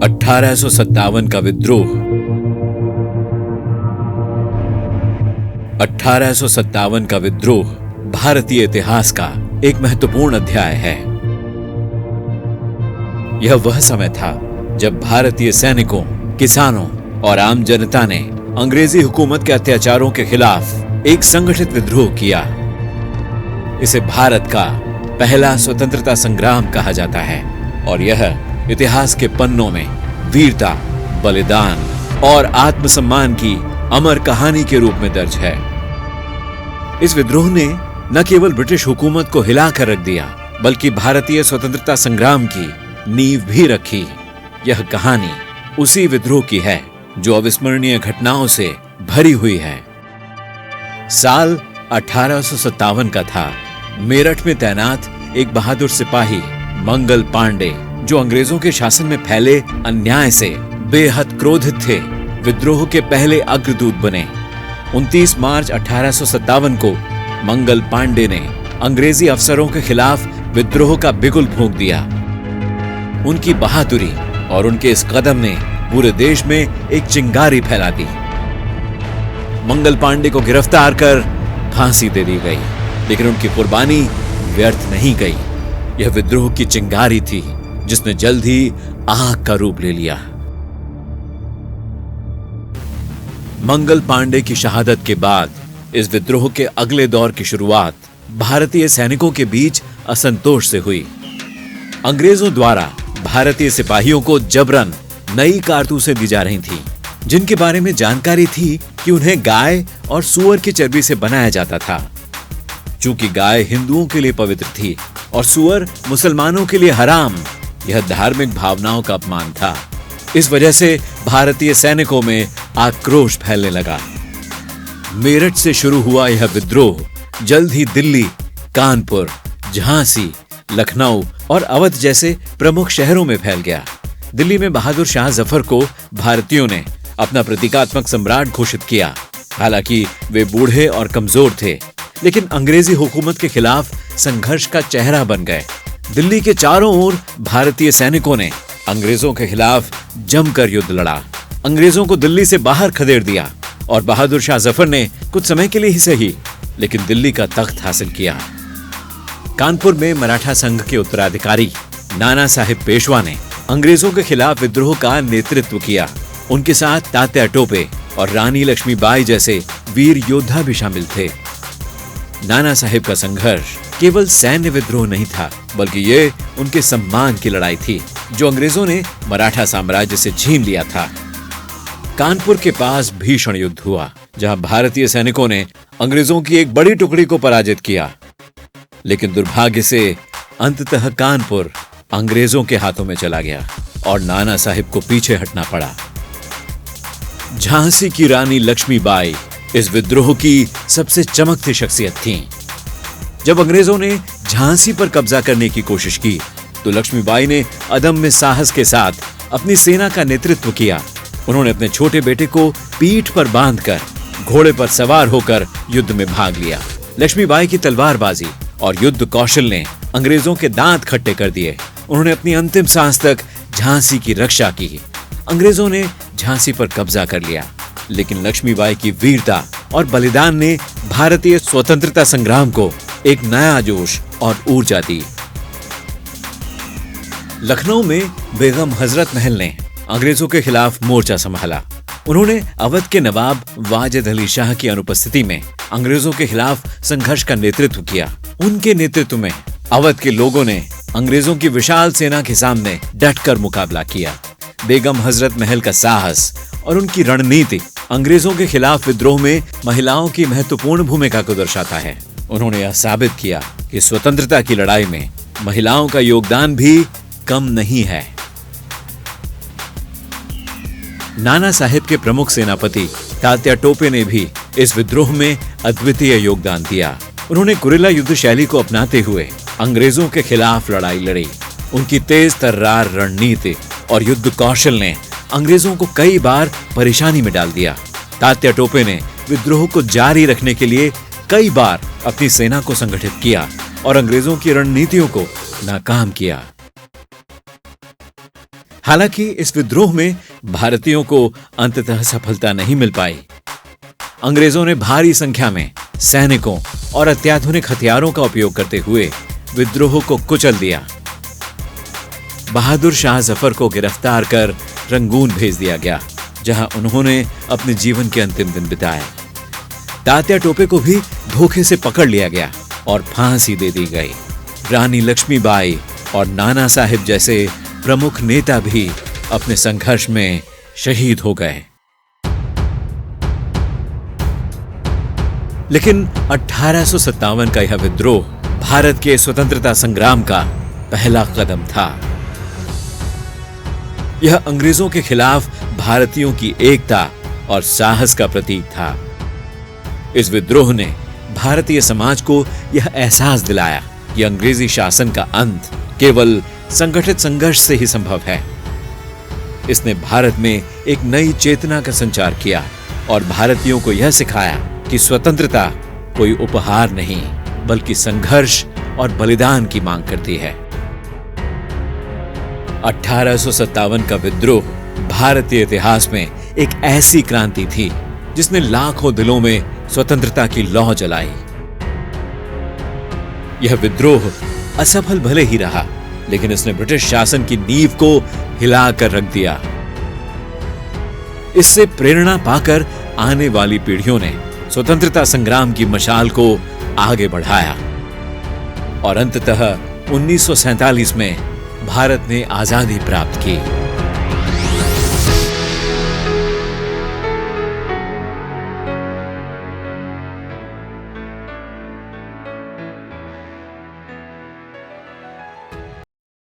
1857 का विद्रोह। 1857 का विद्रोह भारतीय इतिहास का एक महत्वपूर्ण अध्याय है। यह वह समय था जब भारतीय सैनिकों, किसानों और आम जनता ने अंग्रेजी हुकूमत के अत्याचारों के खिलाफ एक संगठित विद्रोह किया। इसे भारत का पहला स्वतंत्रता संग्राम कहा जाता है और यह इतिहास के पन्नों में वीरता, बलिदान और आत्मसम्मान की अमर कहानी के रूप में दर्ज है। इस विद्रोह ने न केवल ब्रिटिश हुकूमत को हिलाकर रख दिया, बल्कि भारतीय स्वतंत्रता संग्राम की नींव भी रखी। यह कहानी उसी विद्रोह की है जो अविस्मरणीय घटनाओं से भरी हुई है। साल 1857 का था। मेरठ में तैनात एक बहादुर सिपाही मंगल पांडे, जो अंग्रेजों के शासन में फैले अन्याय से बेहद क्रोधित थे, विद्रोह के पहले अग्रदूत बने। 29 मार्च 1857 को मंगल पांडे ने अंग्रेजी अफसरों के खिलाफ विद्रोह का बिगुल फूंक दिया। उनकी बहादुरी और उनके इस कदम ने पूरे देश में एक चिंगारी फैला दी। मंगल पांडे को गिरफ्तार कर फांसी दे दी गई, लेकिन उनकी कुर्बानी व्यर्थ नहीं गई। यह विद्रोह की चिंगारी थी जिसने जल्द ही आग का रूप ले लिया। मंगल पांडे की शहादत के बाद इस विद्रोह के अगले दौर की शुरुआत भारतीय सैनिकों के बीच असंतोष से हुई। अंग्रेजों द्वारा भारतीय सिपाहियों को जबरन नई कारतूसें दी जा रही थीं, जिनके बारे में जानकारी थी कि उन्हें गाय और सूअर की चर्बी से बनाया जाता था। चूंकि गाय हिंदुओं के लिए पवित्र थी और सूअर मुसलमानों के लिए हराम, यह धार्मिक भावनाओं का अपमान था। इस वजह से भारतीय सैनिकों में आक्रोश फैलने लगा। मेरठ से शुरू हुआ यह विद्रोह जल्द ही दिल्ली, कानपुर, झांसी, लखनऊ और अवध जैसे प्रमुख शहरों में फैल गया। दिल्ली में बहादुर शाह जफर को भारतीयों ने अपना प्रतीकात्मक सम्राट घोषित किया। हालांकि वे बूढ़े और कमजोर थे, लेकिन अंग्रेजी हुकूमत के खिलाफ संघर्ष का चेहरा बन गए। दिल्ली के चारों ओर भारतीय सैनिकों ने अंग्रेजों के खिलाफ जमकर युद्ध लड़ा। अंग्रेजों को दिल्ली से बाहर खदेड़ दिया और बहादुर शाह जफर ने कुछ समय के लिए ही सही, लेकिन दिल्ली का तख्त हासिल किया। कानपुर में मराठा संघ के उत्तराधिकारी नाना साहिब पेशवा ने अंग्रेजों के खिलाफ विद्रोह का नेतृत्व किया। उनके साथ तात्या टोपे और रानी लक्ष्मीबाई जैसे वीर योद्धा भी शामिल थे। नाना साहिब का संघर्ष केवल सैन्य विद्रोह नहीं था, बल्कि ये उनके सम्मान की लड़ाई थी, जो अंग्रेजों ने मराठा साम्राज्य से छीन लिया था। कानपुर के पास भीषण युद्ध हुआ, जहां भारतीय सैनिकों ने अंग्रेजों की एक बड़ी टुकड़ी को पराजित किया, लेकिन दुर्भाग्य से अंततः कानपुर अंग्रेजों के हाथों में चला गया और नाना साहिब को पीछे हटना पड़ा। झांसी की रानी लक्ष्मीबाई इस विद्रोह की सबसे चमकती शख्सियत थीं। जब अंग्रेजों ने झांसी पर कब्जा करने की कोशिश की, तो लक्ष्मीबाई ने अदम्य साहस के साथ अपनी सेना का नेतृत्व किया। उन्होंने अपने छोटे बेटे को पीठ पर बांधकर घोड़े पर सवार होकर युद्ध में भाग लिया। लक्ष्मीबाई की तलवारबाजी और युद्ध कौशल ने अंग्रेजों के दांत खट्टे कर दिए। उन्होंने अपनी अंतिम सांस तक झांसी की रक्षा की। अंग्रेजों ने झांसी पर कब्जा कर लिया, लेकिन लक्ष्मीबाई की वीरता और बलिदान ने भारतीय स्वतंत्रता संग्राम को एक नया जोश और ऊर्जा दी। लखनऊ में बेगम हजरत महल ने अंग्रेजों के खिलाफ मोर्चा संभाला। उन्होंने अवध के नवाब वाजिद अली शाह की अनुपस्थिति में अंग्रेजों के खिलाफ संघर्ष का नेतृत्व किया। उनके नेतृत्व में अवध के लोगों ने अंग्रेजों की विशाल सेना के सामने डटकर मुकाबला किया। बेगम हजरत महल का साहस और उनकी रणनीति अंग्रेजों के खिलाफ विद्रोह में महिलाओं की महत्वपूर्ण भूमिका को दर्शाता है। उन्होंने यह साबित किया कि स्वतंत्रता की लड़ाई में महिलाओं का योगदान भी कम नहीं है। नाना साहिब के प्रमुख सेनापति तात्या टोपे ने भी इस विद्रोह में अद्वितीय योगदान दिया। उन्होंने गुरिल्ला युद्ध शैली को अपनाते हुए अंग्रेजों के खिलाफ लड़ाई लड़ी। उनकी तेज तर्रार रणनीति और युद्ध कौशल ने अंग्रेजों को कई बार परेशानी में डाल दिया। तात्या टोपे ने विद्रोह को जारी रखने के लिए कई बार अपनी सेना को संगठित किया और अंग्रेजों की रणनीतियों को नाकाम किया। हालांकि इस विद्रोह में भारतीयों को अंततः सफलता नहीं मिल पाई। अंग्रेजों ने भारी संख्या में सैनिकों और अत्याधुनिक हथियारों का उपयोग करते हुए विद्रोह को कुचल दिया। बहादुर शाह जफर को गिरफ्तार कर रंगून भेज दिया गया, जहां उन्होंने अपने जीवन के अंतिम दिन बिताए। तात्या टोपे को भी धोखे से पकड़ लिया गया और फांसी दे दी गई। रानी लक्ष्मीबाई और नाना साहिब जैसे प्रमुख नेता भी अपने संघर्ष में शहीद हो गए। लेकिन 1857 का यह विद्रोह भारत के स्वतंत्रता संग्राम का पहला कदम था। यह अंग्रेजों के खिलाफ भारतीयों की एकता और साहस का प्रतीक था। इस विद्रोह ने भारतीय समाज को यह एहसास दिलाया कि अंग्रेजी शासन का अंत केवल संगठित संघर्ष से ही संभव है। इसने भारत में एक नई चेतना का संचार किया और भारतीयों को यह सिखाया कि स्वतंत्रता कोई उपहार नहीं, बल्कि संघर्ष और बलिदान की मांग करती है। 1857 का विद्रोह भारतीय इतिहास में एक ऐसी क्रांति थी जिसने लाखों दिलों में स्वतंत्रता की लौ जलाई। यह विद्रोह असफल भले ही रहा, लेकिन इसने ब्रिटिश शासन की नींव को हिलाकर रख दिया। इससे प्रेरणा पाकर आने वाली पीढ़ियों ने स्वतंत्रता संग्राम की मशाल को आगे बढ़ाया और अंततः 1947 में भारत ने आजादी प्राप्त की।